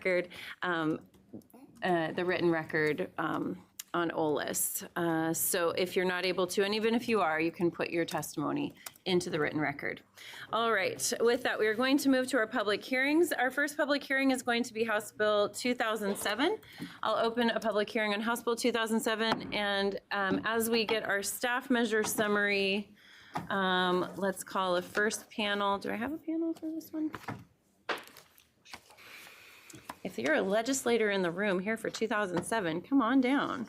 record, the written record on OLIS. So if you're not able to, and even if you are, you can put your testimony into the written record. All right, with that, we are going to move to our public hearings. Our first public hearing is going to be House Bill 2007. I'll open a public hearing on House Bill 2007, and as we get our staff measure summary, let's call a first panel. Do I have a panel for this one? If you're a legislator in the room here for 2007, come on down.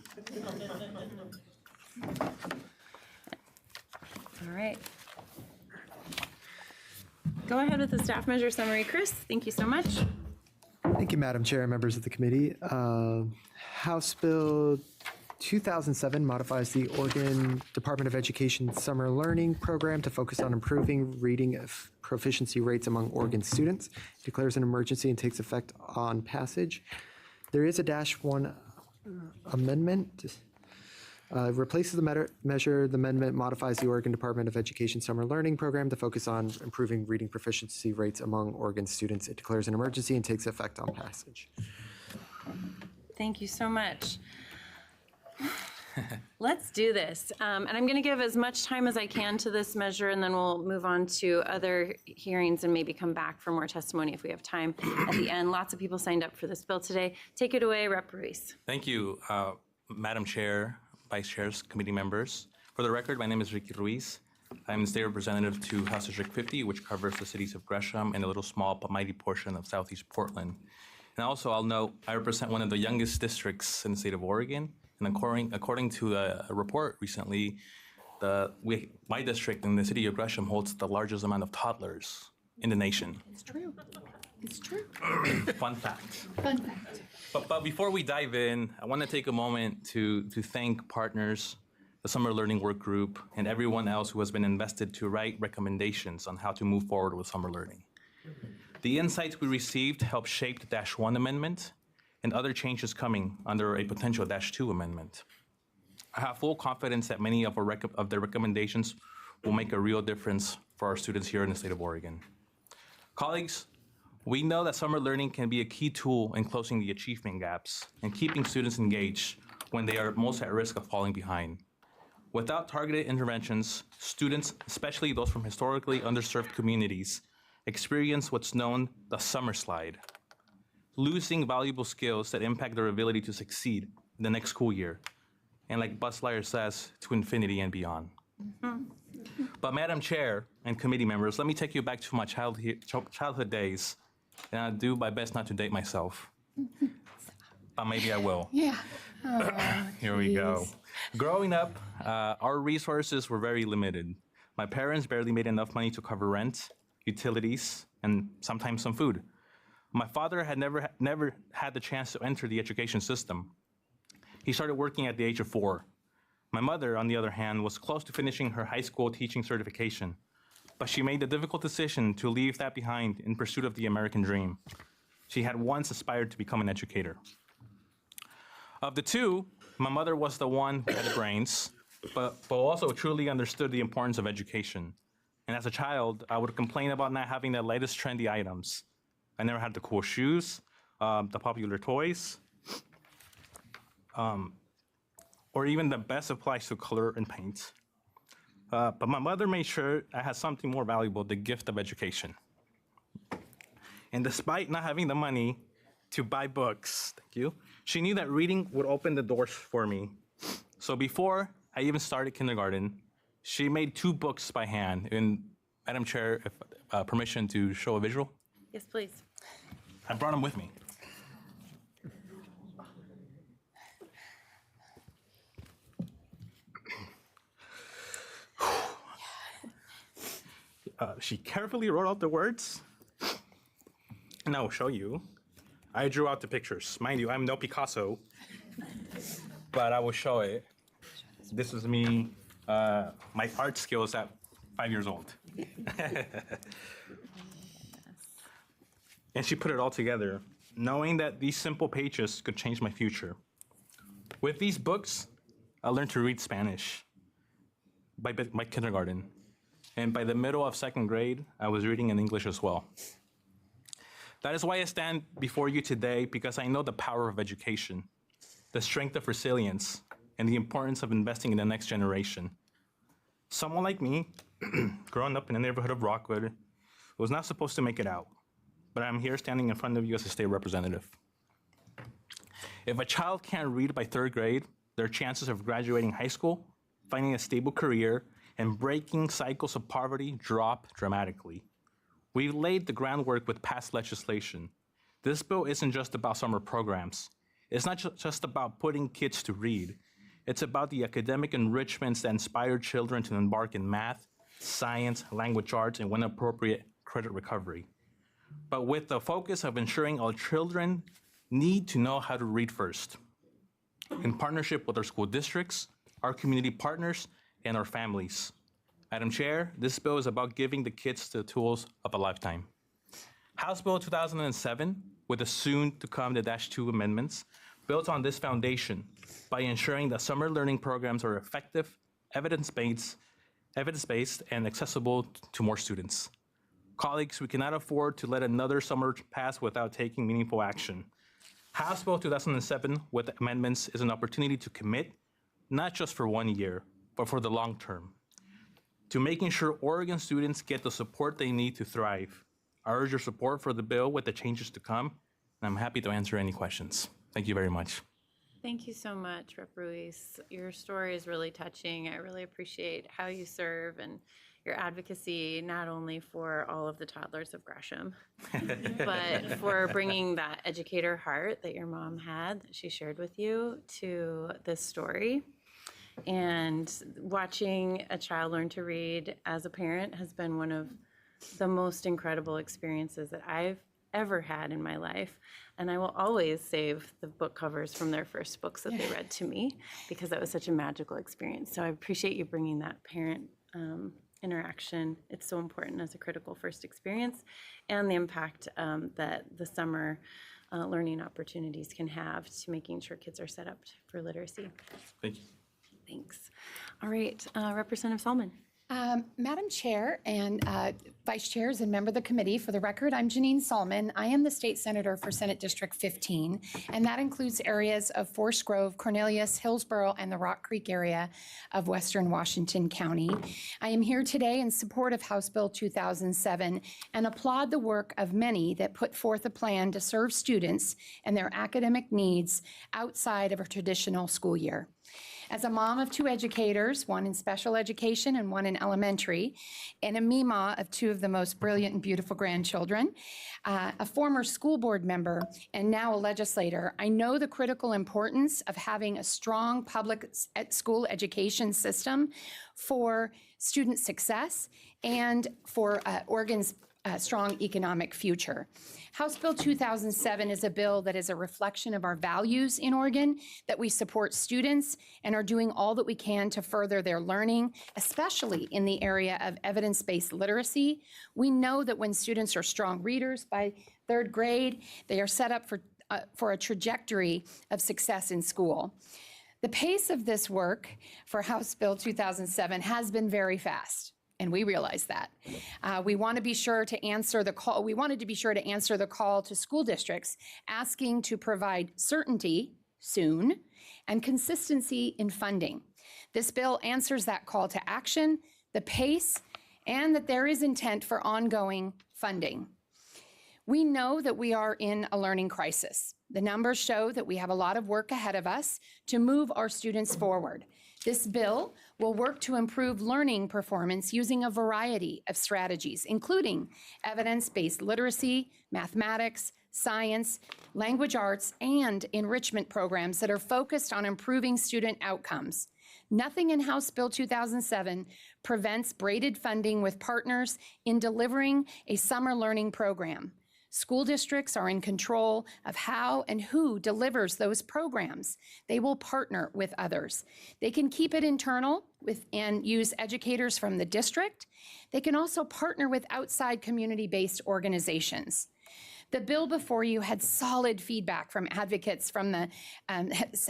All right. Go ahead with the staff measure summary, Chris. Thank you so much. Thank you, Madam Chair and members of the committee. House Bill 2007 modifies the Oregon Department of Education Summer Learning Program to focus on improving reading proficiency rates among Oregon students, declares an emergency and takes effect on passage. There is a -1 amendment. Replaces the measure. The amendment modifies the Oregon Department of Education Summer Learning Program to focus on improving reading proficiency rates among Oregon students. It declares an emergency and takes effect on passage. Thank you so much. Let's do this. And I'm going to give as much time as I can to this measure, and then we'll move on to other hearings and maybe come back for more testimony if we have time at the end. Lots of people signed up for this bill today. Take it away, Rep. Ruiz. Thank you, Madam Chair, Vice Chairs, committee members. For the record, my name is Ricky Ruiz. I'm the state representative to House District 50, which covers the cities of Gresham and a little small but mighty portion of Southeast Portland. And also, I'll note, I represent one of the youngest districts in the state of Oregon. And according to a report recently, my district in the city of Gresham holds the largest amount of toddlers in the nation. It's true. It's true. Fun fact. Fun fact. But before we dive in, I want to take a moment to thank partners, the Summer Learning Work Group, and everyone else who has been invested to write recommendations on how to move forward with summer learning. The insights we received helped shape the -1 amendment and other changes coming under a potential -2 amendment. I have full confidence that many of their recommendations will make a real difference for our students here in the state of Oregon. Colleagues, we know that summer learning can be a key tool in closing the achievement gaps and keeping students engaged when they are most at risk of falling behind. Without targeted interventions, students, especially those from historically underserved communities, experience what's known the summer slide, losing valuable skills that impact their ability to succeed in the next school year. And like Buzz Lightyear says, to infinity and beyond. But Madam Chair and committee members, let me take you back to my childhood days. And I'll do my best not to date myself. But maybe I will. Yeah. Here we go. Growing up, our resources were very limited. My parents barely made enough money to cover rent, utilities, and sometimes some food. My father had never had the chance to enter the education system. He started working at the age of 4. My mother, on the other hand, was close to finishing her high school teaching certification, but she made the difficult decision to leave that behind in pursuit of the American dream. She had once aspired to become an educator. Of the two, my mother was the one who had the brains, but also truly understood the importance of education. And as a child, I would complain about not having the latest trendy items. I never had the cool shoes, the popular toys, or even the best supplies to color and paint. But my mother made sure I had something more valuable, the gift of education. And despite not having the money to buy books, she knew that reading would open the doors for me. So before I even started kindergarten, she made 2 books by hand. And Madam Chair, if permission to show a visual? Yes, please. I brought them with me. She carefully wrote out the words, and I will show you. I drew out the pictures. Mind you, I'm no Picasso, but I will show it. This is me, my art skills at 5 years old. And she put it all together, knowing that these simple pages could change my future. With these books, I learned to read Spanish by kindergarten. And by the middle of 2nd grade, I was reading in English as well. That is why I stand before you today, because I know the power of education, the strength of resilience, and the importance of investing in the next generation. Someone like me, growing up in the neighborhood of Rockwood, was not supposed to make it out, but I'm here standing in front of you as a state representative. If a child can't read by 3rd grade, their chances of graduating high school, finding a stable career, and breaking cycles of poverty drop dramatically. We've laid the groundwork with past legislation. This bill isn't just about summer programs. It's not just about putting kids to read. It's about the academic enrichments that inspire children to embark in math, science, language arts, and when appropriate, credit recovery. But with the focus of ensuring all children need to know how to read first, in partnership with our school districts, our community partners, and our families. Madam Chair, this bill is about giving the kids the tools of a lifetime. House Bill 2007, with the soon-to-come the -2 amendments, built on this foundation by ensuring that summer learning programs are effective, evidence-based, and accessible to more students. Colleagues, we cannot afford to let another summer pass without taking meaningful action. House Bill 2007 with amendments is an opportunity to commit, not just for 1 year, but for the long term, to making sure Oregon students get the support they need to thrive. I urge your support for the bill with the changes to come, and I'm happy to answer any questions. Thank you very much. Thank you so much, Rep. Ruiz. Your story is really touching. I really appreciate how you serve and your advocacy, not only for all of the toddlers of Gresham, but for bringing that educator heart that your mom had, that she shared with you, to this story. And watching a child learn to read as a parent has been one of the most incredible experiences that I've ever had in my life. And I will always save the book covers from their first books that they read to me, because that was such a magical experience. So I appreciate you bringing that parent interaction. It's so important as a critical first experience, and the impact that the summer learning opportunities can have to making sure kids are set up for literacy. Thank you. Thanks. All right, Representative Solomon. Madam Chair and Vice Chairs and member of the committee, for the record, I'm Janine Solomon. I am the state senator for Senate District 15, and that includes areas of Forest Grove, Cornelius, Hillsborough, and the Rock Creek area of Western Washington County. I am here today in support of House Bill 2007 and applaud the work of many that put forth a plan to serve students and their academic needs outside of a traditional school year. As a mom of 2 educators, one in special education and one in elementary, and a Mima of 2 of the most brilliant and beautiful grandchildren, a former school board member, and now a legislator, I know the critical importance of having a strong public school education system for student success and for Oregon's strong economic future. House Bill 2007 is a bill that is a reflection of our values in Oregon, that we support students and are doing all that we can to further their learning, especially in the area of evidence-based literacy. We know that when students are strong readers by 3rd grade, they are set up for a trajectory of success in school. The pace of this work for House Bill 2007 has been very fast, and we realize that. We want to be sure to answer the call. We wanted to be sure to answer the call to school districts asking to provide certainty soon and consistency in funding. This bill answers that call to action, the pace, and that there is intent for ongoing funding. We know that we are in a learning crisis. The numbers show that we have a lot of work ahead of us to move our students forward. This bill will work to improve learning performance using a variety of strategies, including evidence-based literacy, mathematics, science, language arts, and enrichment programs that are focused on improving student outcomes. Nothing in House Bill 2007 prevents braided funding with partners in delivering a summer learning program. School districts are in control of how and who delivers those programs. They will partner with others. They can keep it internal and use educators from the district. They can also partner with outside community-based organizations. The bill before you had solid feedback from advocates from the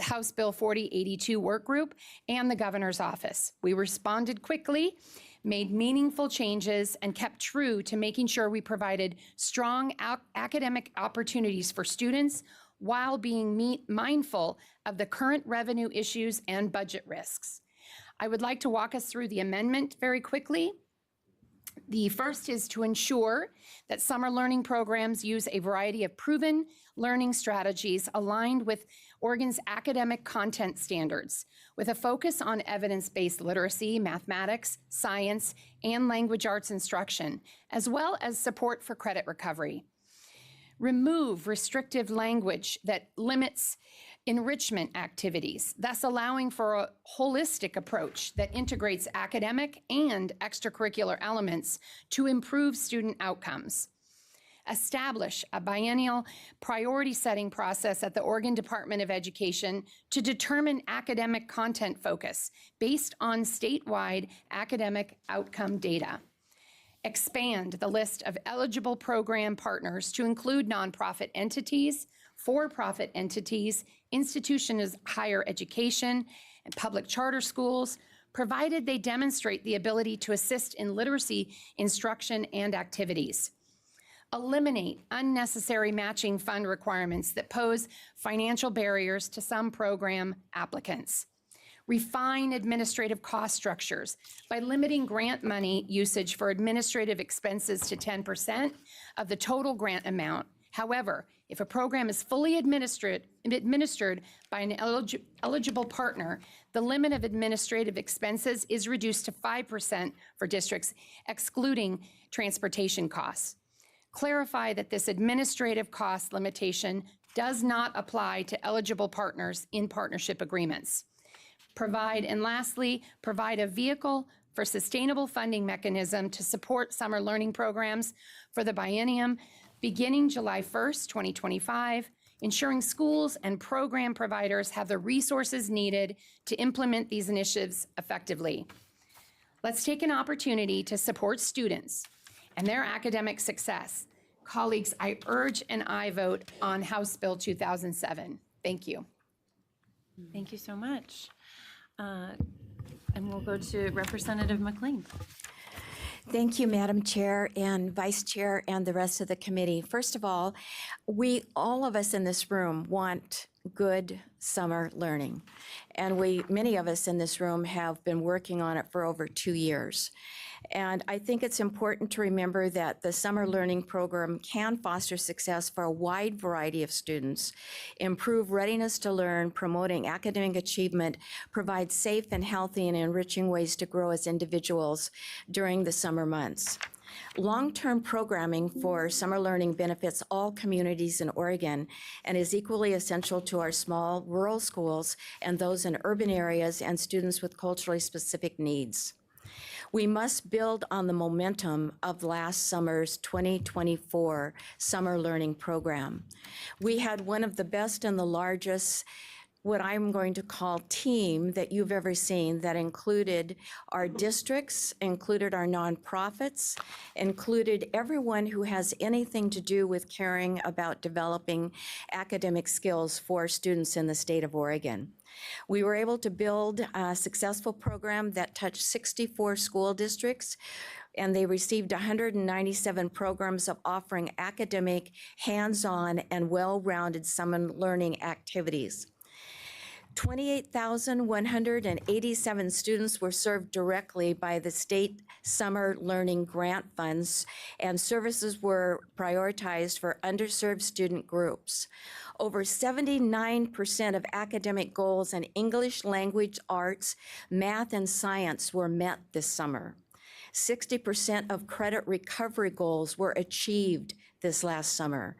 House Bill 4082 work group and the governor's office. We responded quickly, made meaningful changes, and kept true to making sure we provided strong academic opportunities for students while being mindful of the current revenue issues and budget risks. I would like to walk us through the amendment very quickly. The first is to ensure that summer learning programs use a variety of proven learning strategies aligned with Oregon's academic content standards, with a focus on evidence-based literacy, mathematics, science, and language arts instruction, as well as support for credit recovery. Remove restrictive language that limits enrichment activities, thus allowing for a holistic approach that integrates academic and extracurricular elements to improve student outcomes. Establish a biennial priority setting process at the Oregon Department of Education to determine academic content focus based on statewide academic outcome data. Expand the list of eligible program partners to include nonprofit entities, for-profit entities, institutions of higher education, and public charter schools, provided they demonstrate the ability to assist in literacy instruction and activities. Eliminate unnecessary matching fund requirements that pose financial barriers to some program applicants. Refine administrative cost structures by limiting grant money usage for administrative expenses to 10% of the total grant amount. However, if a program is fully administered by an eligible partner, the limit of administrative expenses is reduced to 5% for districts, excluding transportation costs. Clarify that this administrative cost limitation does not apply to eligible partners in partnership agreements. And lastly, provide a vehicle for sustainable funding mechanism to support summer learning programs for the biennium beginning July 1st, 2025, ensuring schools and program providers have the resources needed to implement these initiatives effectively. Let's take an opportunity to support students and their academic success. Colleagues, I urge an aye vote on House Bill 2007. Thank you. Thank you so much. And we'll go to Representative McLean. Thank you, Madam Chair and Vice Chair and the rest of the committee. First of all of us in this room want good summer learning. And many of us in this room have been working on it for over 2 years. And I think it's important to remember that the summer learning program can foster success for a wide variety of students, improve readiness to learn, promoting academic achievement, provide safe and healthy and enriching ways to grow as individuals during the summer months. Long-term programming for summer learning benefits all communities in Oregon and is equally essential to our small rural schools and those in urban areas and students with culturally specific needs. We must build on the momentum of last summer's 2024 summer learning program. We had one of the best and the largest, what I'm going to call team that you've ever seen, that included our districts, included our nonprofits, included everyone who has anything to do with caring about developing academic skills for students in the state of Oregon. We were able to build a successful program that touched 64 school districts, and they received 197 programs of offering academic, hands-on, and well-rounded summer learning activities. 28,187 students were served directly by the state summer learning grant funds, and services were prioritized for underserved student groups. Over 79% of academic goals in English, language, arts, math, and science were met this summer. 60% of credit recovery goals were achieved this last summer,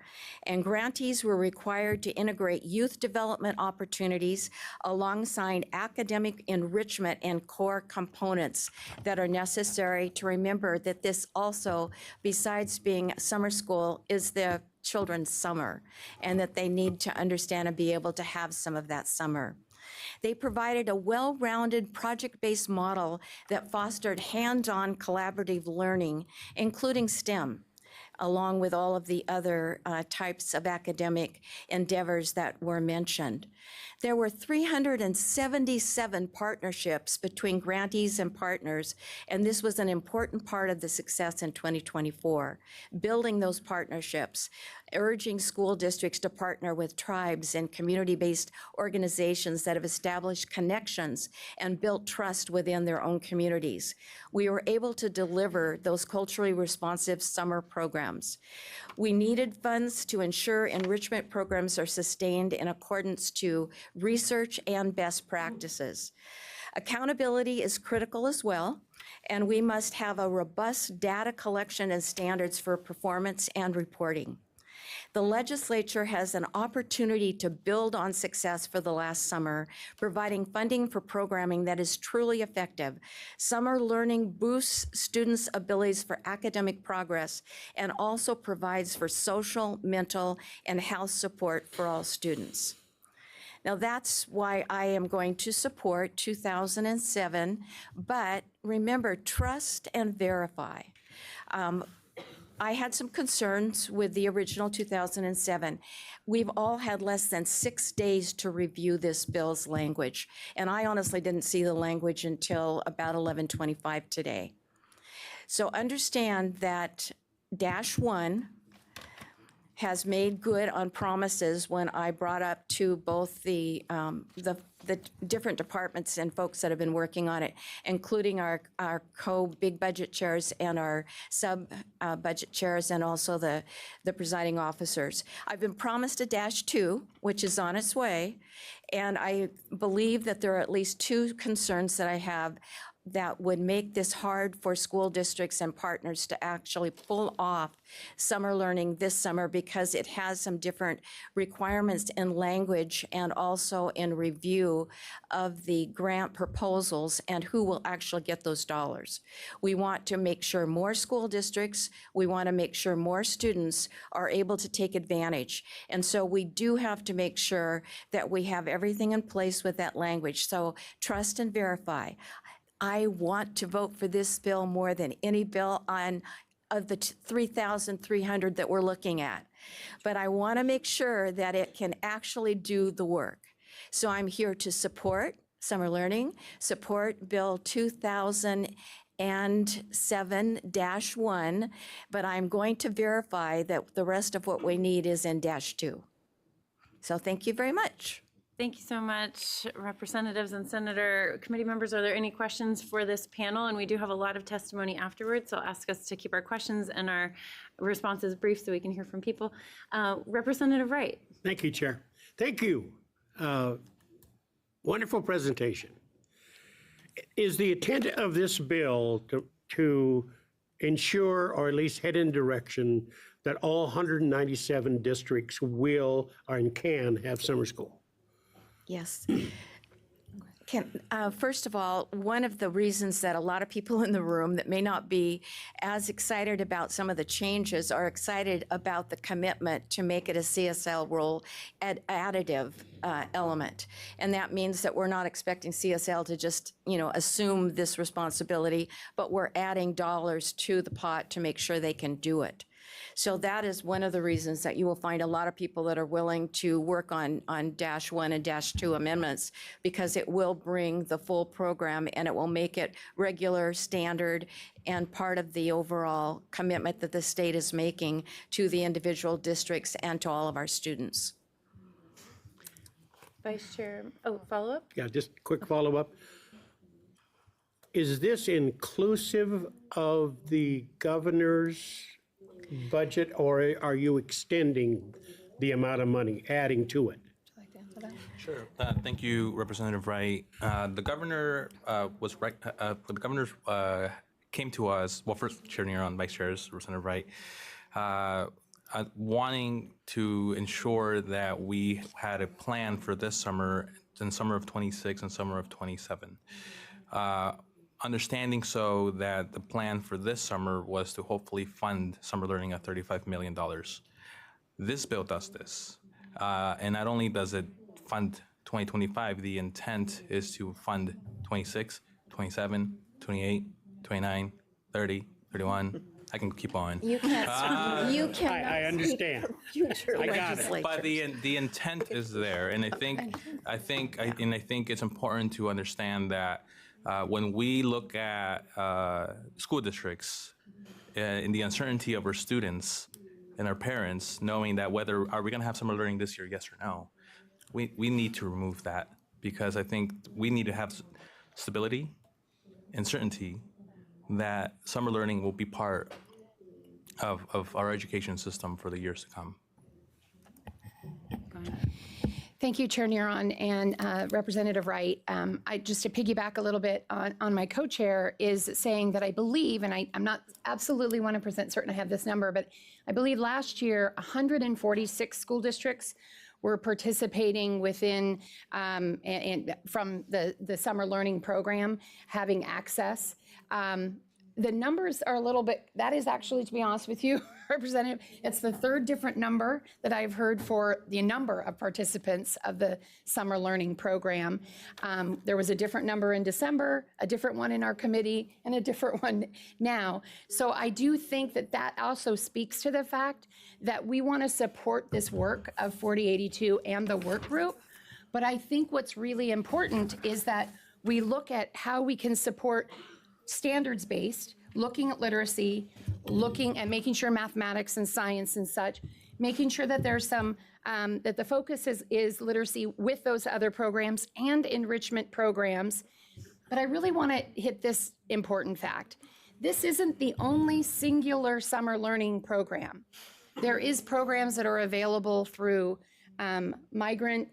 and grantees were required to integrate youth development opportunities alongside academic enrichment and core components that are necessary to remember that this also, besides being summer school, is the children's summer, and that they need to understand and be able to have some of that summer. They provided a well-rounded project-based model that fostered hands-on collaborative learning, including STEM. along with all of the other types of academic endeavors that were mentioned. There were 377 partnerships between grantees and partners, and this was an important part of the success in 2024, building those partnerships, urging school districts to partner with tribes and community-based organizations that have established connections and built trust within their own communities. We were able to deliver those culturally responsive summer programs. We needed funds to ensure enrichment programs are sustained in accordance to research and best practices. Accountability is critical as well, and we must have a robust data collection and standards for performance and reporting. The legislature has an opportunity to build on success for the last summer, providing funding for programming that is truly effective. Summer learning boosts students' abilities for academic progress and also provides for social, mental, and health support for all students. Now, that's why I am going to support 2007, but remember, trust and verify. I had some concerns with the original 2007. We've all had less than 6 days to review this bill's language, and I honestly didn't see the language until about 11:25 today. So understand that -1 has made good on promises when I brought up to both the different departments and folks that have been working on it, including our co-big budget chairs and our sub-budget chairs and also the presiding officers. I've been promised a -2, which is on its way, and I believe that there are at least 2 concerns that I have that would make this hard for school districts and partners to actually pull off summer learning this summer because it has some different requirements in language and also in review of the grant proposals and who will actually get those dollars. We want to make sure more school districts, we want to make sure more students are able to take advantage. And so we do have to make sure that we have everything in place with that language. So trust and verify. I want to vote for this bill more than any bill of the 3,300 that we're looking at. But I want to make sure that it can actually do the work. So I'm here to support summer learning, support Bill 2007-1, but I'm going to verify that the rest of what we need is in -2. So thank you very much. Thank you so much, representatives and senator committee members. Are there any questions for this panel? And we do have a lot of testimony afterwards, so I'll ask us to keep our questions and our responses brief so we can hear from people. Representative Wright. Thank you, Chair. Thank you. Wonderful presentation. Is the intent of this bill to ensure, or at least head in direction, that all 197 districts will and can have summer school? Yes. First of all, one of the reasons that a lot of people in the room that may not be as excited about some of the changes are excited about the commitment to make it a CSL role additive element. And that means that we're not expecting CSL to just, assume this responsibility, but we're adding dollars to the pot to make sure they can do it. So that is one of the reasons that you will find a lot of people that are willing to work on -1 and -2 amendments, because it will bring the full program and it will make it regular, standard, and part of the overall commitment that the state is making to the individual districts and to all of our students. Vice Chair, follow up? Yeah, just quick follow-up. Is this inclusive of the governor's budget, or are you extending the amount of money, adding to it? Sure. Thank you, Representative Wright. The governor was right. The governor came to us. Well, first, Chair Neron, Vice Chairs, Representative Wright, wanting to ensure that we had a plan for this summer, in summer of 26 and summer of 27. Understanding so that the plan for this summer was to hopefully fund summer learning at $35 million. This bill does this. And not only does it fund 2025, the intent is to fund 26, 27, 28, 29, 30, 31, I can keep on. You can't, you cannot. I understand. Future I got it. legislature. But the intent is there, and I think it's important to understand that when we look at school districts in the uncertainty of our students and our parents, knowing that whether are we going to have summer learning this year, yes or no, we need to remove that, because I think we need to have stability and certainty that summer learning will be part of our education system for the years to come. Thank you, Chair Neron and Representative Wright. Just to piggyback a little bit on my co-chair is saying that I believe, and I'm not absolutely 100% certain I have this number, but I believe last year 146 school districts were participating within and from the summer learning program, having access. The numbers are a little bit, that is actually, to be honest with you, Representative, it's the third different number that I've heard for the number of participants of the summer learning program. There was a different number in December, a different one in our committee, and a different one now. So I do think that that also speaks to the fact that we want to support this work of 4082 and the work group. But I think what's really important is that we look at how we can support standards-based, looking at literacy, looking at making sure mathematics and science and such, making sure that there's some, that the focus is literacy with those other programs and enrichment programs. But I really want to hit this important fact. This isn't the only singular summer learning program. There is programs that are available through migrant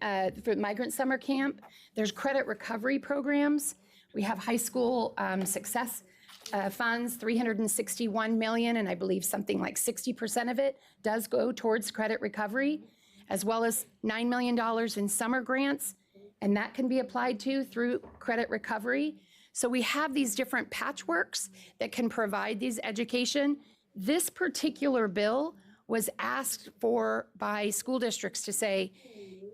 summer camp. There's credit recovery programs. We have high school success funds, $361 million, and I believe something like 60% of it does go towards credit recovery, as well as $9 million in summer grants, and that can be applied to through credit recovery. So we have these different patchworks that can provide these education. This particular bill was asked for by school districts to say,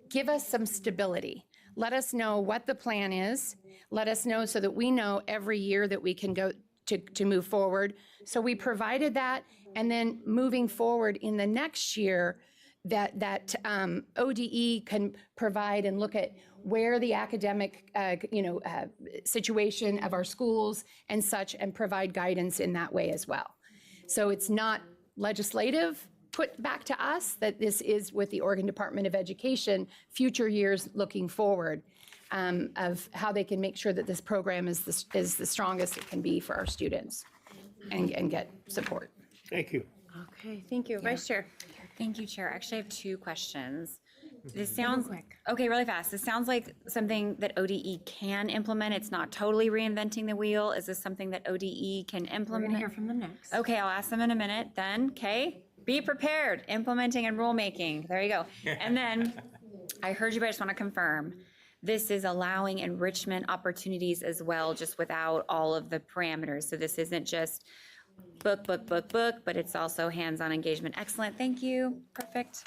give us some stability. Let us know what the plan is. Let us know so that we know every year that we can go to move forward. So we provided that, and then moving forward in the next year, that ODE can provide and look at where the academic situation of our schools and such, and provide guidance in that way as well. So it's not legislative put back to us, that this is with the Oregon Department of Education, future years looking forward, of how they can make sure that this program is the strongest it can be for our students and get support. Thank you. Okay, thank you. Vice Chair. Thank you, Chair. Actually, I have two questions. This sounds, okay, really fast. This sounds like something that ODE can implement. It's not totally reinventing the wheel. Is this something that ODE can implement? We're gonna hear from them next. Okay, I'll ask them in a minute then. Okay, be prepared. Implementing and rulemaking. There you go. And then I heard you, but I just want to confirm. This is allowing enrichment opportunities as well, just without all of the parameters. So this isn't just book, but it's also hands-on engagement. Excellent. Thank you. Perfect.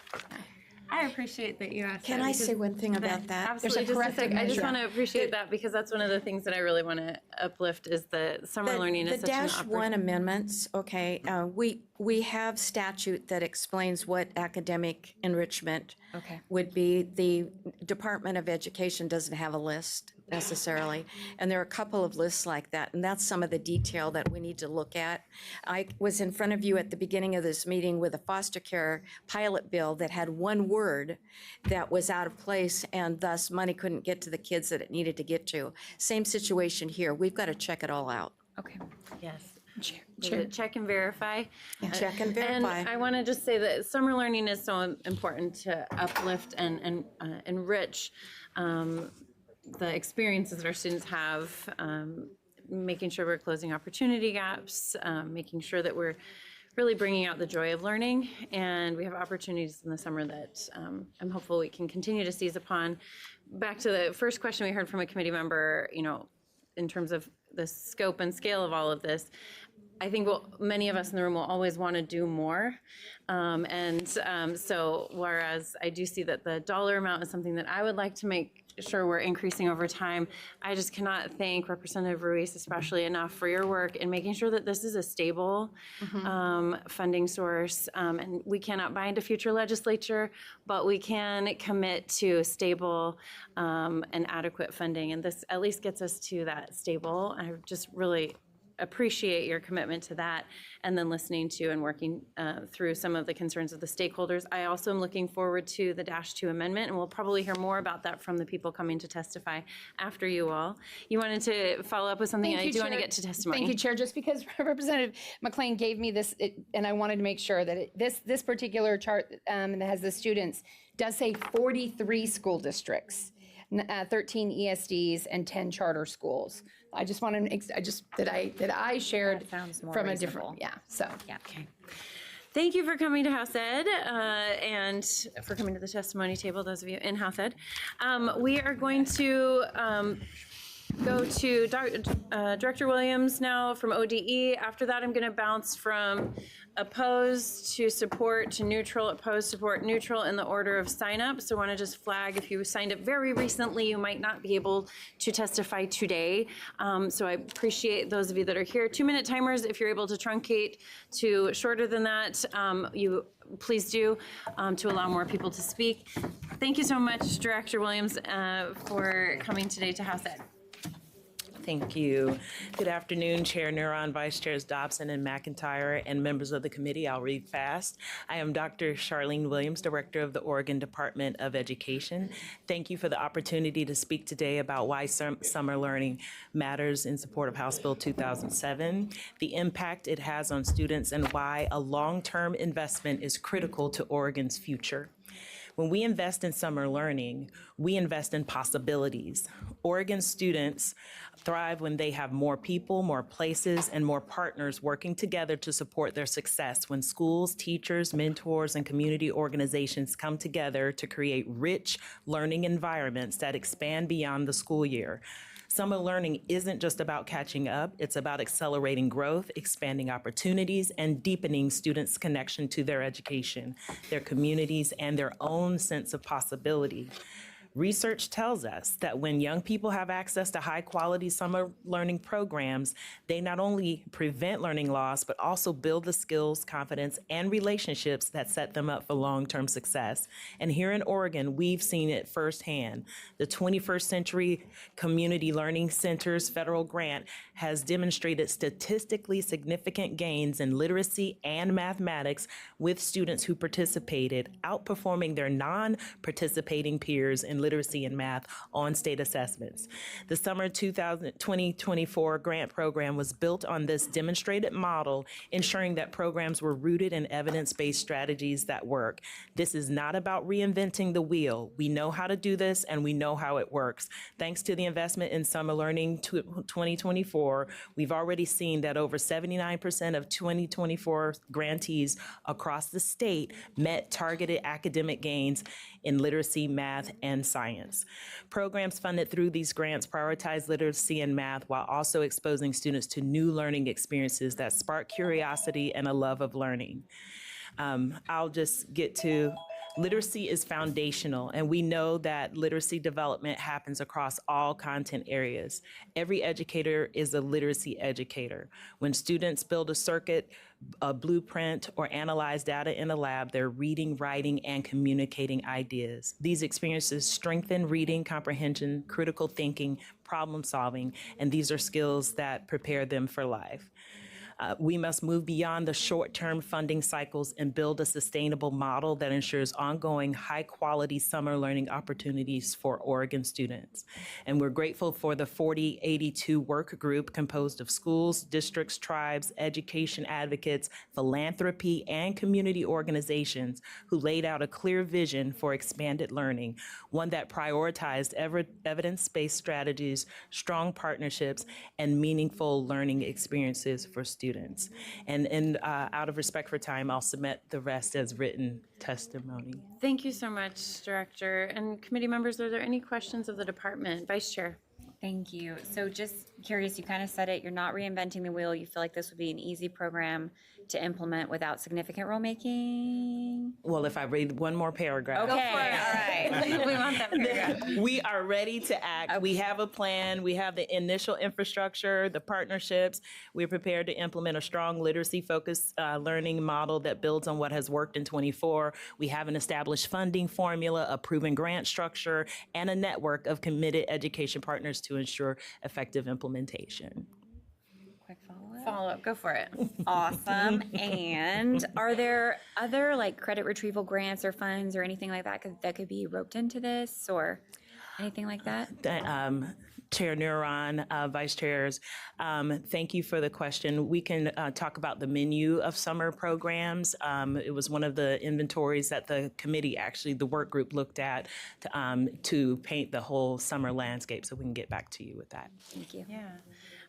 I appreciate that you asked. Can I say one thing about that? Absolutely. There's a corrective I just measure. want to appreciate that, because that's one of the things that I really want to uplift is the summer learning is The such an dash one amendments, okay, we have statute that explains what academic enrichment Okay. would be. The Department of Education doesn't have a list necessarily, and there are a couple of lists like that, and that's some of the detail that we need to look at. I was in front of you at the beginning of this meeting with a foster care pilot bill that had one word that was out of place, and thus money couldn't get to the kids that it needed to get to. Same situation here. We've got to check it all out. Okay. Yes. Check and verify. Check and And verify. I want to just say that summer learning is so important to uplift and enrich the experiences that our students have, making sure we're closing opportunity gaps, making sure that we're really bringing out the joy of learning. And we have opportunities in the summer that I'm hopeful we can continue to seize upon. Back to the first question we heard from a committee member, in terms of the scope and scale of all of this, I think many of us in the room will always want to do more. So whereas I do see that the dollar amount is something that I would like to make sure we're increasing over time, I just cannot thank Representative Ruiz especially enough for your work in making sure that this is a stable funding source. And we cannot bind a future legislature, but we can commit to stable and adequate funding. And this at least gets us to that stable. I just really appreciate your commitment to that, and then listening to and working through some of the concerns of the stakeholders. I also am looking forward to the -2 amendment, and we'll probably hear more about that from the people coming to testify after you all. You wanted to follow up with something? Thank I you, do want to Chair. get to testimony. Thank you, Chair. Just because Representative McLean gave me this, and I wanted to make sure that this particular chart that has the students does say 43 school districts, 13 ESDs, and 10 charter schools. I just want to, that I shared That sounds more from a reasonable. different, so. Yeah. Thank you for coming to House Ed and for coming to the testimony table, those of you in House Ed. We are going to go to Director Williams now from ODE. After that, I'm going to bounce from opposed to support to neutral, opposed, support, neutral in the order of sign up. So I want to just flag, if you signed up very recently, you might not be able to testify today. So I appreciate those of you that are here. 2-minute timers, if you're able to truncate to shorter than that, you please do, to allow more people to speak. Thank you so much, Director Williams, for coming today to House Ed. Thank you. Good afternoon, Chair Neuron, Vice Chairs Dobson and McIntyre, and members of the committee. I'll read fast. I am Dr. Charlene Williams, Director of the Oregon Department of Education. Thank you for the opportunity to speak today about why summer learning matters in support of House Bill 2007, the impact it has on students, and why a long-term investment is critical to Oregon's future. When we invest in summer learning, we invest in possibilities. Oregon students thrive when they have more people, more places, and more partners working together to support their success. When schools, teachers, mentors, and community organizations come together to create rich learning environments that expand beyond the school year. Summer learning isn't just about catching up, it's about accelerating growth, expanding opportunities, and deepening students' connection to their education, their communities, and their own sense of possibility. Research tells us that when young people have access to high-quality summer learning programs, they not only prevent learning loss, but also build the skills, confidence, and relationships that set them up for long-term success. And here in Oregon, we've seen it firsthand. The 21st Century Community Learning Center's federal grant has demonstrated statistically significant gains in literacy and mathematics with students who participated, outperforming their non-participating peers in literacy and math on state assessments. The summer 2024 grant program was built on this demonstrated model, ensuring that programs were rooted in evidence-based strategies that work. This is not about reinventing the wheel. We know how to do this and we know how it works. Thanks to the investment in summer learning 2024, we've already seen that over 79% of 2024 grantees across the state met targeted academic gains in literacy, math, and science. Programs funded through these grants prioritize literacy and math while also exposing students to new learning experiences that spark curiosity and a love of learning. I'll just get to literacy is foundational, and we know that literacy development happens across all content areas. Every educator is a literacy educator. When students build a circuit, a blueprint, or analyze data in a lab, they're reading, writing, and communicating ideas. These experiences strengthen reading, comprehension, critical thinking, problem solving, and these are skills that prepare them for life. We must move beyond the short-term funding cycles and build a sustainable model that ensures ongoing high-quality summer learning opportunities for Oregon students. And we're grateful for the 4082 work group composed of schools, districts, tribes, education advocates, philanthropy, and community organizations who laid out a clear vision for expanded learning, one that prioritized evidence-based strategies, strong partnerships, and meaningful learning experiences for students. And out of respect for time, I'll submit the rest as written testimony. Thank you so much, Director. And committee members, are there any questions of the department? Vice Chair. Thank you. So just curious, you kind of said it, you're not reinventing the wheel. You feel like this would be an easy program to implement without significant rulemaking? Well, if I read one more paragraph. Okay, all right. We want that paragraph. We are ready to act. We have a plan. We have the initial infrastructure, the partnerships. We're prepared to implement a strong literacy-focused learning model that builds on what has worked in '24. We have an established funding formula, a proven grant structure, and a network of committed education partners to ensure effective implementation. Quick follow-up. Follow-up, go for it. Awesome. And are there other like credit retrieval grants or funds or anything like that that could be roped into this or anything like that? Chair Neuron, Vice Chairs, thank you for the question. We can talk about the menu of summer programs. It was one of the inventories that the committee, actually, the work group looked at to paint the whole summer landscape, so we can get back to you with that. Thank you. Yeah.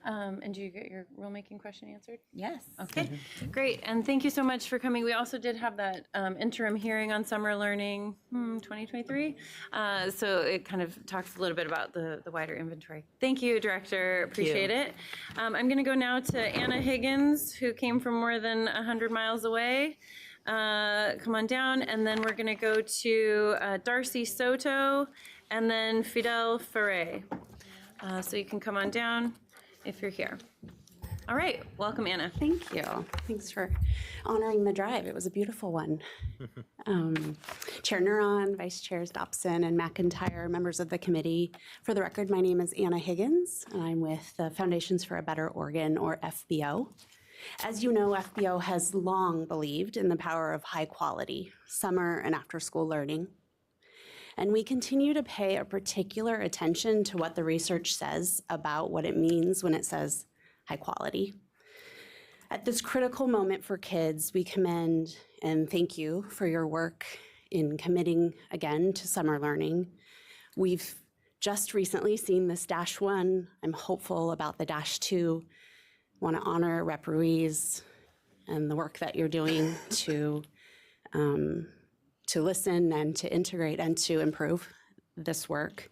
And did you get your rulemaking question answered? Yes. Okay, great. And thank you so much for coming. We also did have that interim hearing on summer learning 2023. So it kind of talks a little bit about the wider inventory. Thank you, Director. Appreciate it. I'm going to go now to Anna Higgins, who came from more than 100 miles away. Come on down. And then we're going to go to Darcy Soto and then Fidel Ferre. So you can come on down if you're here. All right, welcome, Anna. Thank you. Thanks for honoring the drive. It was a beautiful one. Chair Neuron, Vice Chairs Dobson and McIntyre, members of the committee. For the record, my name is Anna Higgins, and I'm with the Foundations for a Better Oregon, or FBO. As you know, FBO has long believed in the power of high quality summer and after school learning. And we continue to pay a particular attention to what the research says about what it means when it says high quality. At this critical moment for kids, we commend and thank you for your work in committing again to summer learning. We've just recently seen this -1. I'm hopeful about the -2. Want to honor Rep. Ruiz and the work that you're doing to listen and to integrate and to improve this work.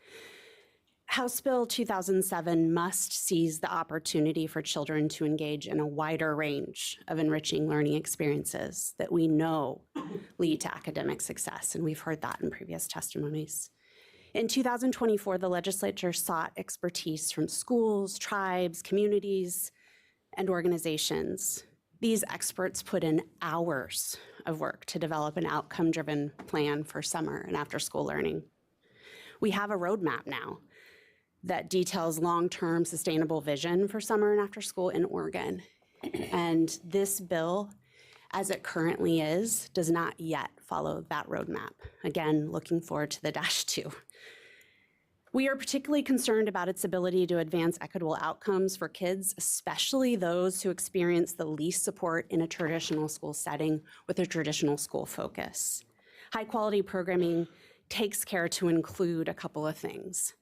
House Bill 2007 must seize the opportunity for children to engage in a wider range of enriching learning experiences that we know lead to academic success, and we've heard that in previous testimonies. In 2024, the legislature sought expertise from schools, tribes, communities, and organizations. These experts put in hours of work to develop an outcome-driven plan for summer and after-school learning. We have a roadmap now that details long-term sustainable vision for summer and after-school in Oregon. And this bill, as it currently is, does not yet follow that roadmap. Again, looking forward to the -2. We are particularly concerned about its ability to advance equitable outcomes for kids, especially those who experience the least support in a traditional school setting with a traditional school focus. High-quality programming takes care to include a couple of things: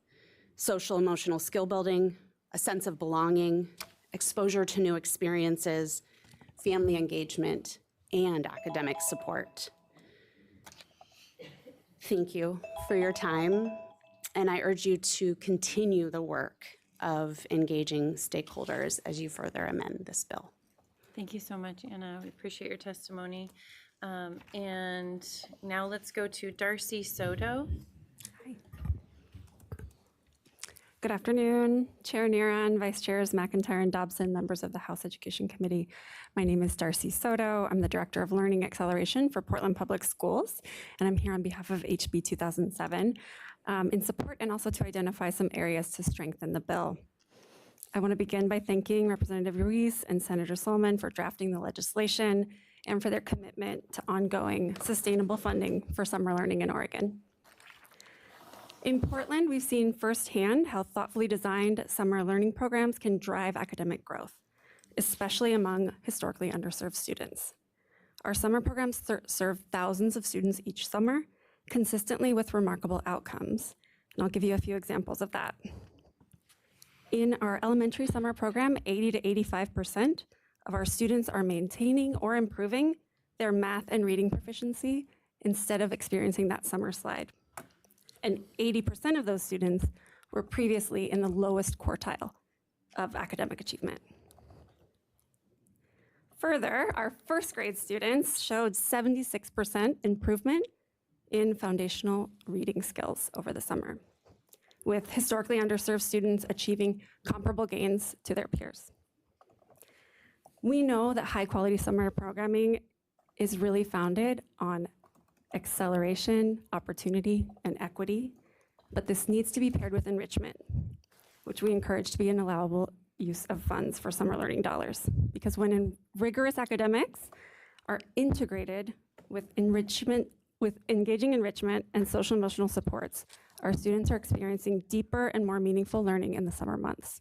social emotional skill building, a sense of belonging, exposure to new experiences, family engagement, and academic support. Thank you for your time. And I urge you to continue the work of engaging stakeholders as you further amend this bill. Thank you so much, Anna. We appreciate your testimony. And now let's go to Darcy Soto. Good afternoon, Chair Neuron, Vice Chairs McIntyre and Dobson, members of the House Education Committee. My name is Darcy Soto. I'm the Director of Learning Acceleration for Portland Public Schools, and I'm here on behalf of HB 2007 in support and also to identify some areas to strengthen the bill. I want to begin by thanking Representative Ruiz and Senator Solomon for drafting the legislation and for their commitment to ongoing sustainable funding for summer learning in Oregon. In Portland, we've seen firsthand how thoughtfully designed summer learning programs can drive academic growth, especially among historically underserved students. Our summer programs serve thousands of students each summer, consistently with remarkable outcomes. And I'll give you a few examples of that. In our elementary summer program, 80 to 85% of our students are maintaining or improving their math and reading proficiency instead of experiencing that summer slide. And 80% of those students were previously in the lowest quartile of academic achievement. Further, our first grade students showed 76% improvement in foundational reading skills over the summer, with historically underserved students achieving comparable gains to their peers. We know that high-quality summer programming is really founded on acceleration, opportunity, and equity, but this needs to be paired with enrichment, which we encourage to be an allowable use of funds for summer learning dollars. Because when rigorous academics are integrated with enrichment, with engaging enrichment and social emotional supports, our students are experiencing deeper and more meaningful learning in the summer months.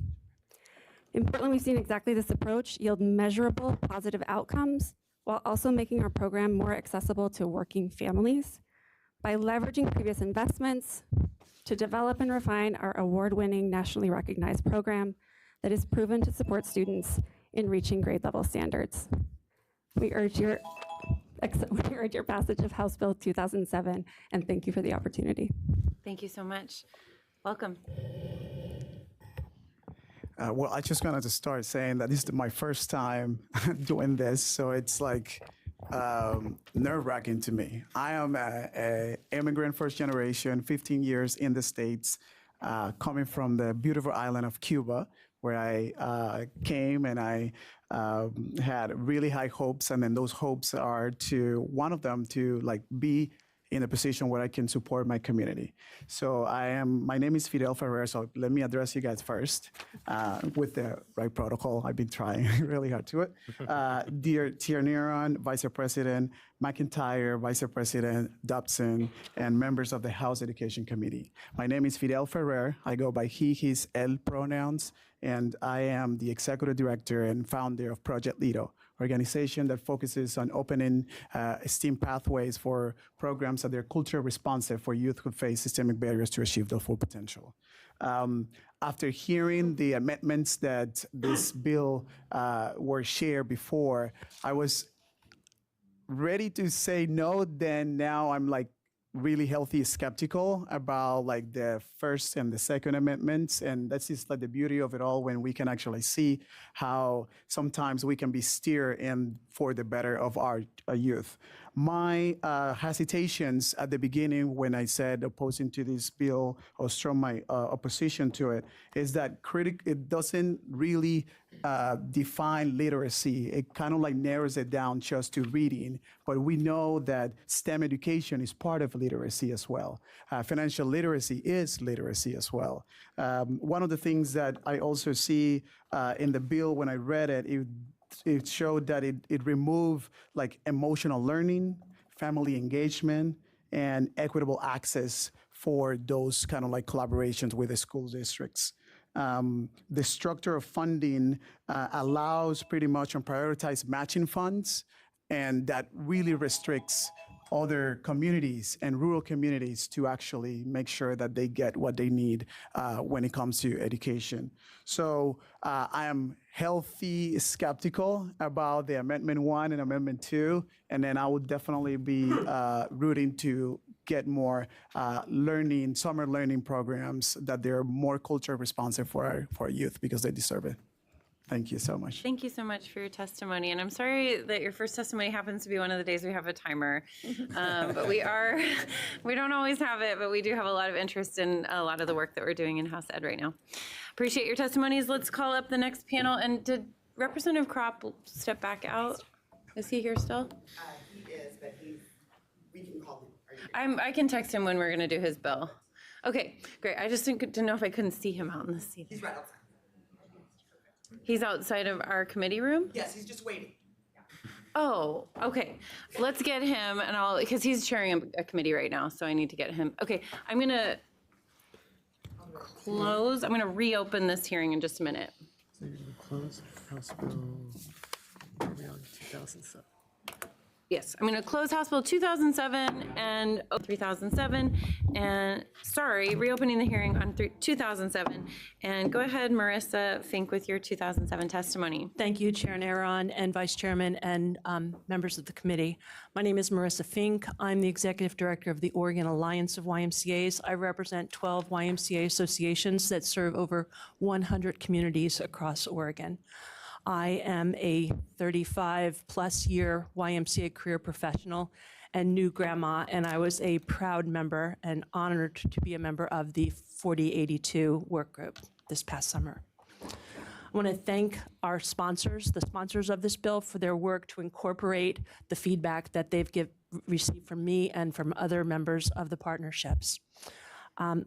In Portland, we've seen exactly this approach yield measurable positive outcomes while also making our program more accessible to working families by leveraging previous investments to develop and refine our award-winning, nationally recognized program that is proven to support students in reaching grade level standards. We urge your passage of House Bill 2007, and thank you for the opportunity. Thank you so much. Welcome. Well, I just wanted to start saying that this is my first time doing this, so it's like nerve-wracking to me. I am a immigrant first generation, 15 years in the States, coming from the beautiful island of Cuba, where I came and I had really high hopes, and then those hopes are one of them to like be in a position where I can support my community. So my name is Fidel Ferrer, so let me address you guys first with the right protocol. I've been trying really hard to it. Dear Tierneron, Vice President McIntyre, Vice President Dobson, and members of the House Education Committee. My name is Fidel Ferrer. I go by he, his, él pronouns, and I am the Executive Director and founder of Project Lido, organization that focuses on opening STEAM pathways for programs that are culturally responsive for youth who face systemic barriers to achieve their full potential. After hearing the amendments that this bill were shared before, I was ready to say no, then now I'm like really healthy skeptical about like the first and the second amendments. And that's just like the beauty of it all, when we can actually see how sometimes we can be steered in for the better of our youth. My hesitations at the beginning when I said opposing to this bill or strong my opposition to it is that it doesn't really define literacy. It kind of like narrows it down just to reading, but we know that STEM education is part of literacy as well. Financial literacy is literacy as well. One of the things that I also see in the bill when I read it, it showed that it removed like emotional learning, family engagement, and equitable access for those kind of like collaborations with the school districts. The structure of funding allows pretty much on prioritized matching funds, and that really restricts other communities and rural communities to actually make sure that they get what they need when it comes to education. So I am healthy skeptical about the Amendment 1 and Amendment 2, and then I would definitely be rooting to get more summer learning programs that they're more culture responsive for our youth, because they deserve it. Thank you so much. Thank you so much for your testimony. And I'm sorry that your first testimony happens to be one of the days we have a timer. But we don't always have it, but we do have a lot of interest in a lot of the work that we're doing in House Ed right now. Appreciate your testimonies. Let's call up the next panel. And did Representative Kropp step back out? Is he here still? He is, but we can call him. I can text him when we're going to do his bill. Okay, great. I just didn't know if I couldn't see him out in the seat. He's right outside. He's outside of our committee room? Yes, he's just waiting. Oh, okay. Let's get him, and because he's chairing a committee right now, so I need to get him. Okay, I'm going to reopen this hearing in just a minute. So you're going to close House Bill, where are we on 2007? Yes, I'm going to close House Bill 2007 and 3007, and reopening the hearing on 2007. And go ahead, Marissa Fink, with your 2007 testimony. Thank you, Chair Naron and Vice Chairman and members of the committee. My name is Marissa Fink. I'm the Executive Director of the Oregon Alliance of YMCAs. I represent 12 YMCA associations that serve over 100 communities across Oregon. I am a 35-plus year YMCA career professional and new grandma, and I was a proud member and honored to be a member of the 4082 work group this past summer. I want to thank our sponsors, the sponsors of this bill, for their work to incorporate the feedback that they've received from me and from other members of the partnerships.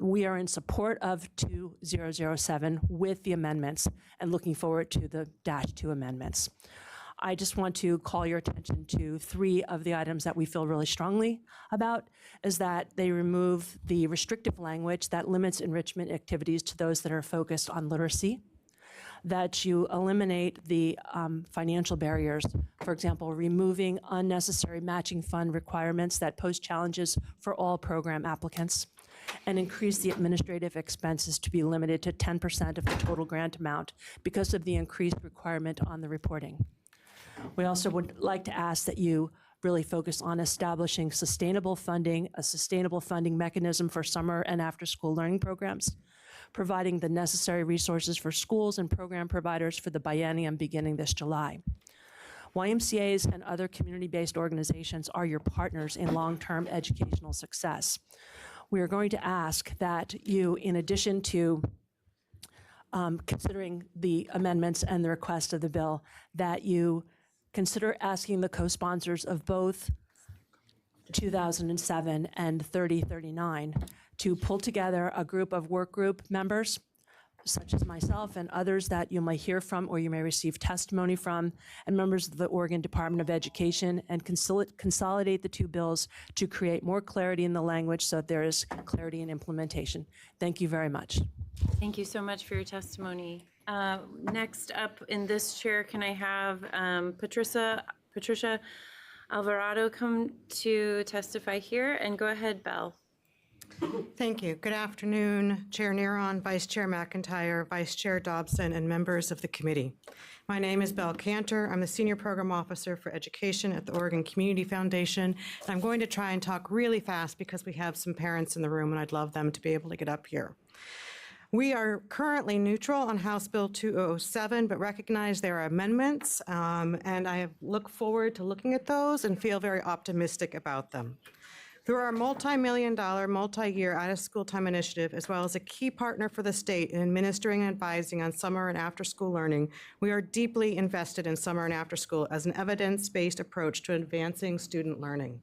We are in support of 2007 with the amendments and looking forward to the -2 amendments. I just want to call your attention to 3 of the items that we feel really strongly about, is that they remove the restrictive language that limits enrichment activities to those that are focused on literacy, that you eliminate the financial barriers, for example, removing unnecessary matching fund requirements that pose challenges for all program applicants, and increase the administrative expenses to be limited to 10% of the total grant amount because of the increased requirement on the reporting. We also would like to ask that you really focus on establishing sustainable funding, a sustainable funding mechanism for summer and after-school learning programs, providing the necessary resources for schools and program providers for the biennium beginning this July. YMCAs and other community-based organizations are your partners in long-term educational success. We are going to ask that you, in addition to considering the amendments and the request of the bill, that you consider asking the co-sponsors of both 2007 and 3039 to pull together a group of work group members, such as myself and others that you might hear from or you may receive testimony from, and members of the Oregon Department of Education, and consolidate the 2 bills to create more clarity in the language so that there is clarity in implementation. Thank you very much. Thank you so much for your testimony. Next up in this chair, can I have Patricia Alvarado come to testify here? And go ahead, Belle. Thank you. Good afternoon, Chair Neron, Vice Chair McIntyre, Vice Chair Dobson, and members of the committee. My name is Belle Cantor. I'm the Senior Program Officer for Education at the Oregon Community Foundation. And I'm going to try and talk really fast because we have some parents in the room and I'd love them to be able to get up here. We are currently neutral on House Bill 2007, but recognize there are amendments, and I look forward to looking at those and feel very optimistic about them. Through our multi-million-dollar, multi-year out-of-school time initiative, as well as a key partner for the state in administering and advising on summer and after-school learning, we are deeply invested in summer and after-school as an evidence-based approach to advancing student learning.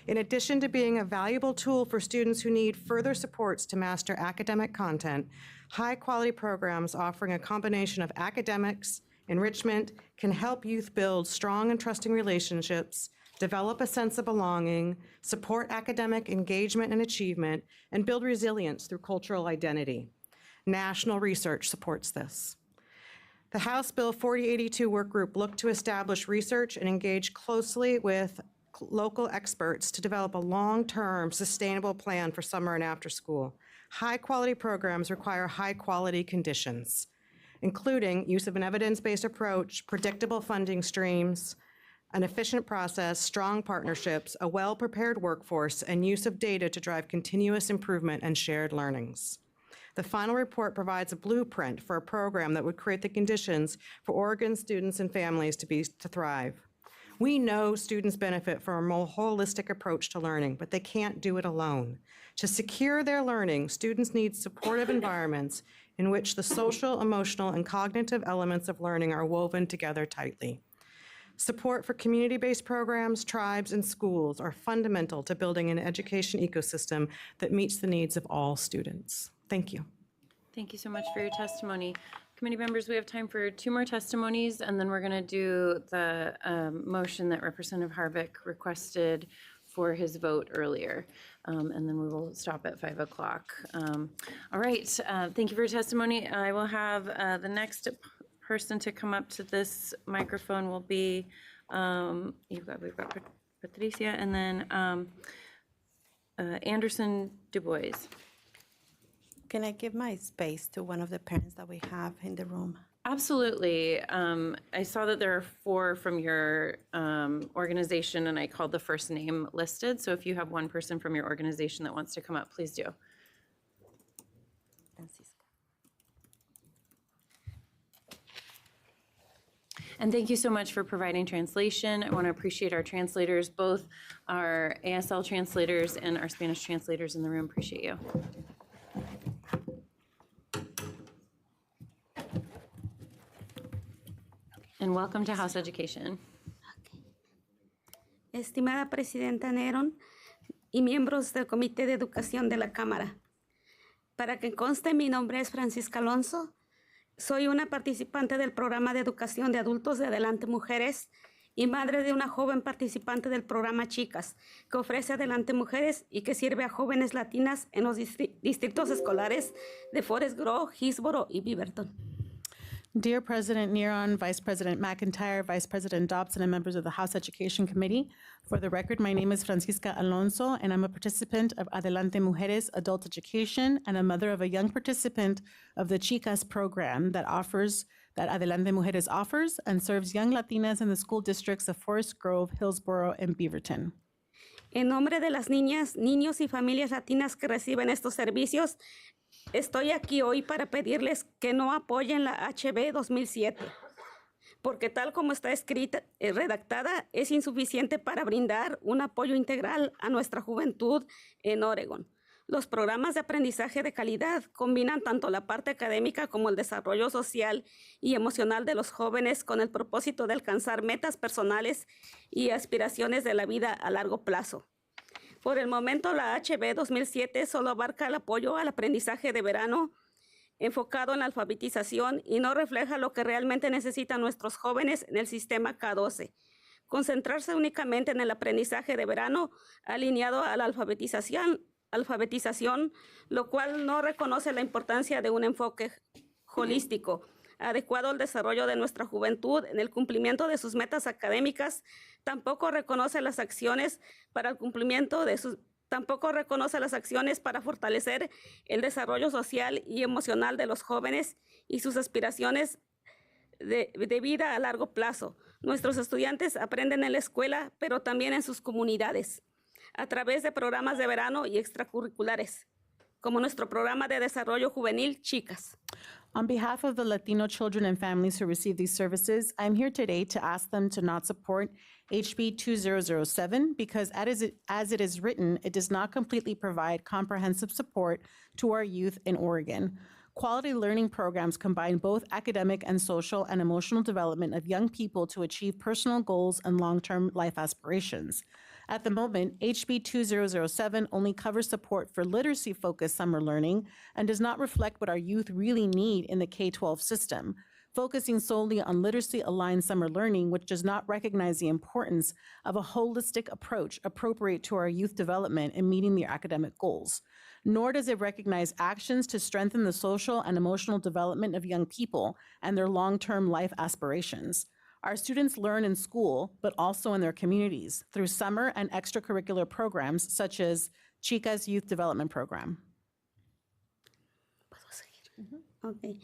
In addition to being a valuable tool for students who need further supports to master academic content, high-quality programs offering a combination of academics, enrichment, can help youth build strong and trusting relationships, develop a sense of belonging, support academic engagement and achievement, and build resilience through cultural identity. National research supports this. The House Bill 4082 work group looked to establish research and engage closely with local experts to develop a long-term sustainable plan for summer and after school. High-quality programs require high-quality conditions, including use of an evidence-based approach, predictable funding streams, an efficient process, strong partnerships, a well-prepared workforce, and use of data to drive continuous improvement and shared learnings. The final report provides a blueprint for a program that would create the conditions for Oregon students and families to thrive. We know students benefit from a more holistic approach to learning, but they can't do it alone. To secure their learning, students need supportive environments in which the social, emotional, and cognitive elements of learning are woven together tightly. Support for community-based programs, tribes, and schools are fundamental to building an education ecosystem that meets the needs of all students. Thank you. Thank you so much for your testimony. Committee members, we have time for 2 more testimonies, and then we're going to do the motion that Representative Harvick requested for his vote earlier, and then we will stop at 5 o'clock. All right, thank you for your testimony. I will have the next person to come up to this microphone will be, we've got Patricia, and then Anderson DuBois. Can I give my space to one of the parents that we have in the room? Absolutely. I saw that there are 4 from your organization, and I called the first name listed. So if you have one person from your organization that wants to come up, please do. And thank you so much for providing translation. I want to appreciate our translators, both our ASL translators and our Spanish translators in the room. Appreciate you. And welcome to House Education. Estimada Presidenta Neron y miembros del Comité de Educación de la Cámara, para que conste, mi nombre es Francisca Alonso. Soy una participante del programa de educación de adultos de Adelante Mujeres y madre de una joven participante del programa Chicas, que ofrece Adelante Mujeres y que sirve a jóvenes latinas en los distritos escolares de Forest Grove, Hillsborough y Beaverton. Dear President Neron, Vice President McIntyre, Vice President Dobson, and members of the House Education Committee, for the record, my name is Francisca Alonso, and I'm a participant of Adelante Mujeres Adult Education and a mother of a young participant of the Chicas program that Adelante Mujeres offers and serves young Latinas in the school districts of Forest Grove, Hillsborough, and Beaverton. En nombre de las niñas, niños y familias latinas que reciben estos servicios, estoy aquí hoy para pedirles que no apoyen la HB 2007, porque tal como está escrita, redactada, es insuficiente para brindar un apoyo integral a nuestra juventud en Oregon. Los programas de aprendizaje de calidad combinan tanto la parte académica como el desarrollo social y emocional de los jóvenes con el propósito de alcanzar metas personales y aspiraciones de la vida a largo plazo. Por el momento, la HB 2007 solo abarca el apoyo al aprendizaje de verano enfocado en la alfabetización y no refleja lo que realmente necesitan nuestros jóvenes en el sistema K-12. Concentrarse únicamente en el aprendizaje de verano alineado a la alfabetización, lo cual no reconoce la importancia de un enfoque holístico, adecuado al desarrollo de nuestra juventud en el cumplimiento de sus metas académicas, tampoco reconoce las acciones para fortalecer el desarrollo social y emocional de los jóvenes y sus aspiraciones de vida a largo plazo. Nuestros estudiantes aprenden en la escuela, pero también en sus comunidades, a través de programas de verano y extracurriculares, como nuestro programa de desarrollo juvenil Chicas. On behalf of the Latino children and families who receive these services, I'm here today to ask them to not support HB 2007 because as it is written, it does not completely provide comprehensive support to our youth in Oregon. Quality learning programs combine both academic and social and emotional development of young people to achieve personal goals and long-term life aspirations. At the moment, HB 2007 only covers support for literacy-focused summer learning and does not reflect what our youth really need in the K-12 system, focusing solely on literacy-aligned summer learning, which does not recognize the importance of a holistic approach appropriate to our youth development in meeting their academic goals. Nor does it recognize actions to strengthen the social and emotional development of young people and their long-term life aspirations. Our students learn in school, but also in their communities through summer and extracurricular programs such as Chicas Youth Development Program. Okay.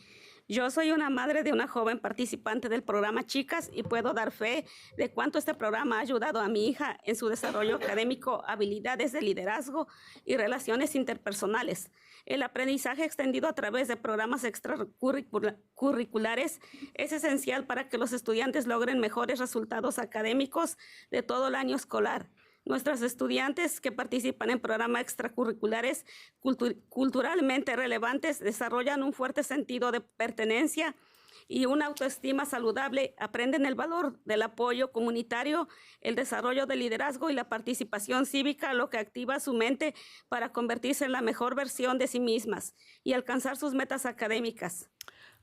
Yo soy una madre de una joven participante del programa Chicas y puedo dar fe de cuánto este programa ha ayudado a mi hija en su desarrollo académico, habilidades de liderazgo y relaciones interpersonales. El aprendizaje extendido a través de programas extracurriculares es esencial para que los estudiantes logren mejores resultados académicos de todo el año escolar. Nuestros estudiantes que participan en programas extracurriculares culturalmente relevantes desarrollan un fuerte sentido de pertenencia y una autoestima saludable, aprenden el valor del apoyo comunitario, el desarrollo del liderazgo y la participación cívica, lo que activa su mente para convertirse en la mejor versión de sí mismas y alcanzar sus metas académicas.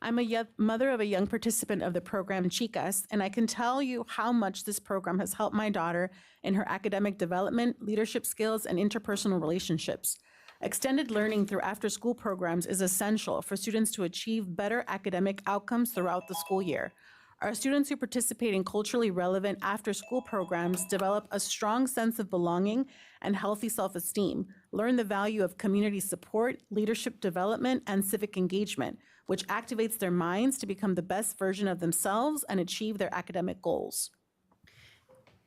I'm a mother of a young participant of the program Chicas, and I can tell you how much this program has helped my daughter in her academic development, leadership skills, and interpersonal relationships. Extended learning through after-school programs is essential for students to achieve better academic outcomes throughout the school year. Our students who participate in culturally relevant after-school programs develop a strong sense of belonging and healthy self-esteem, learn the value of community support, leadership development, and civic engagement, which activates their minds to become the best version of themselves and achieve their academic goals.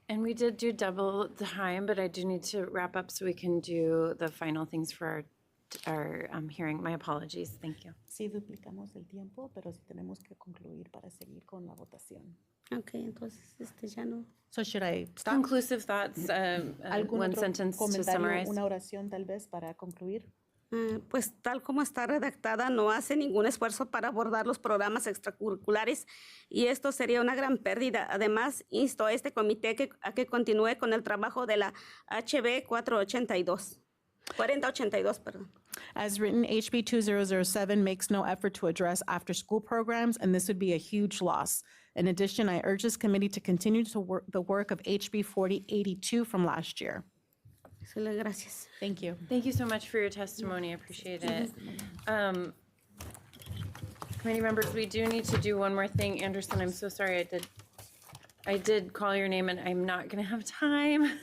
And we did do double time, but I do need to wrap up so we can do the final things for our hearing. My apologies. Thank you. Sí, duplicamos el tiempo, pero sí tenemos que concluir para seguir con la votación. Ok, entonces ya no. So should I stop? Conclusive thoughts, ¿Algún one otro sentence to comentario, summarize. una oración tal vez para concluir? Pues tal como está redactada, no hace ningún esfuerzo para abordar los programas extracurriculares y esto sería una gran pérdida. Además, insto a este comité a que continúe con el trabajo de la HB 4082, perdón. As written, HB 2007 makes no effort to address after-school programs, and this would be a huge loss. In addition, I urge this committee to continue to the work of HB 4082 from last year. Gracias. Thank you. Thank you so much for your testimony. I appreciate it. Committee members, we do need to do one more thing. Anderson, I'm so sorry I did call your name and I'm not going to have time.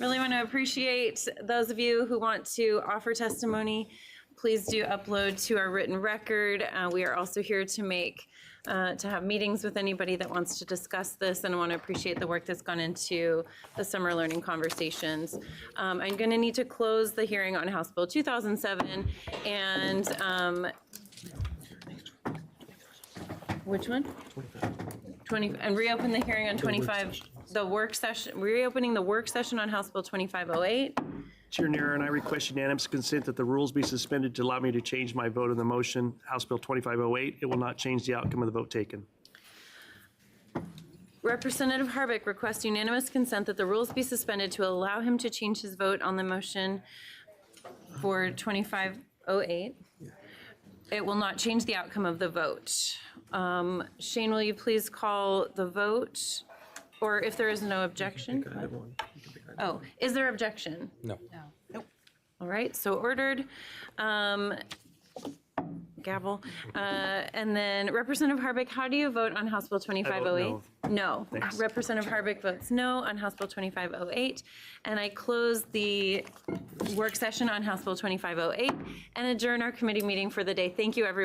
Really want to appreciate those of you who want to offer testimony. Please do upload to our written record. We are also here to have meetings with anybody that wants to discuss this, and I want to appreciate the work that's gone into the summer learning conversations. I'm going to need to close the hearing on House Bill 2007 and which one? 20, and reopen the hearing on 25, the work session, reopening the work session on House Bill 2508. Chair Nara, and I request unanimous consent that the rules be suspended to allow me to change my vote on the motion, House Bill 2508. It will not change the outcome of the vote taken. Representative Harvick requests unanimous consent that the rules be suspended to allow him to change his vote on the motion for 2508. It will not change the outcome of the vote. Shane, will you please call the vote? Or if there is no objection? Oh, is there objection? No. All right, so ordered. Gavel. And then Representative Harvick, how do you vote on House Bill 2508? No. Thanks. Representative Harvick votes no on House Bill 2508. And I close the work session on House Bill 2508 and adjourn our committee meeting for the day. Thank you, everyone.